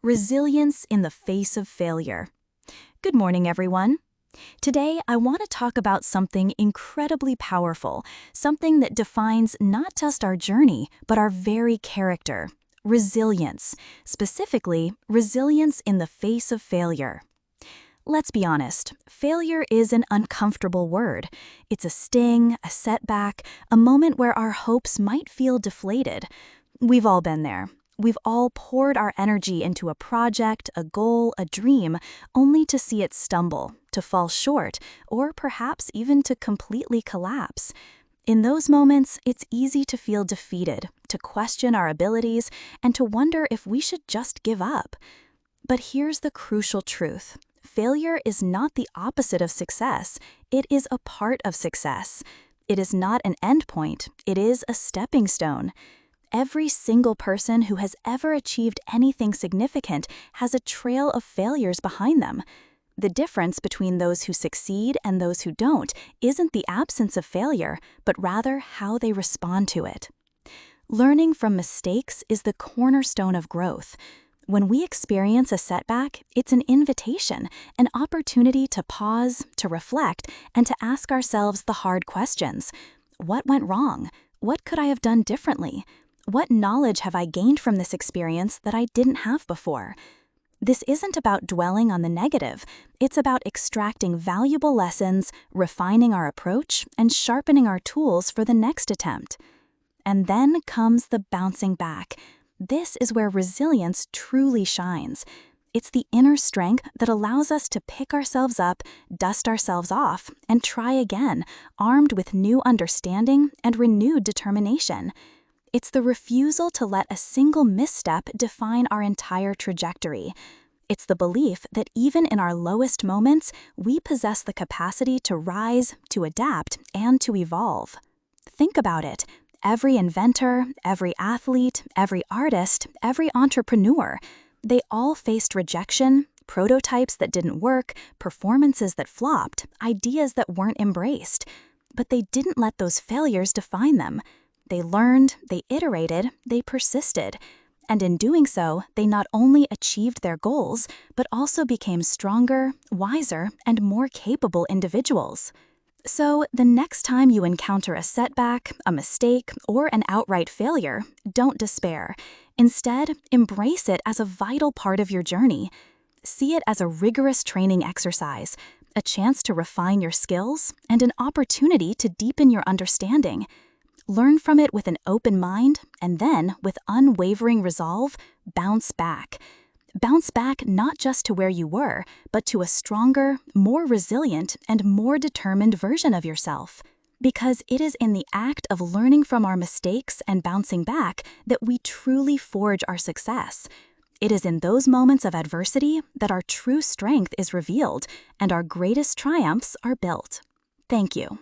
Resilience in the face of failure. Good morning, everyone. Today, I want to talk about something incredibly powerful, something that defines not just our journey, but our very character. Resilience. Specifically, resilience in the face of failure. Let's be honest, failure is an uncomfortable word. It's a sting, a setback, a moment where our hopes might feel deflated. We've all been there. We've all poured our energy into a project, a goal, a dream, only to see it stumble, to fall short, or perhaps even to completely collapse. In those moments, it's easy to feel defeated, to question our abilities, and to wonder if we should just give up. But here's the crucial truth. Failure is not the opposite of success. It is a part of success. It is not an endpoint. It is a stepping stone. Every single person who has ever achieved anything significant has a trail of failures behind them. The difference between those who succeed and those who don't isn't the absence of failure, but rather how they respond to it. Learning from mistakes is the cornerstone of growth. When we experience a setback, it's an invitation, an opportunity to pause, to reflect, and to ask ourselves the hard questions. What went wrong? What could I have done differently? What knowledge have I gained from this experience that I didn't have before? This isn't about dwelling on the negative. It's about extracting valuable lessons, refining our approach, and sharpening our tools for the next attempt. And then comes the bouncing back. This is where resilience truly shines. It's the inner strength that allows us to pick ourselves up, dust ourselves off, and try again, armed with new understanding and renewed determination. It's the refusal to let a single misstep define our entire trajectory. It's the belief that even in our lowest moments, we possess the capacity to rise, to adapt, and to evolve. Think about it. Every inventor, every athlete, every artist, every entrepreneur, they all faced rejection, prototypes that didn't work, performances that flopped, ideas that weren't embraced. But they didn't let those failures define them. They learned, they iterated, they persisted. And in doing so, they not only achieved their goals, but also became stronger, wiser, and more capable individuals. So, the next time you encounter a setback, a mistake, or an outright failure, don't despair. Instead, embrace it as a vital part of your journey. See it as a rigorous training exercise, a chance to refine your skills, and an opportunity to deepen your understanding. Learn from it with an open mind, and then, with unwavering resolve, bounce back. Bounce back not just to where you were, but to a stronger, more resilient, and more determined version of yourself. Because it is in the act of learning from our mistakes and bouncing back that we truly forge our success. It is in those moments of adversity that our true strength is revealed and our greatest triumphs are built. Thank you.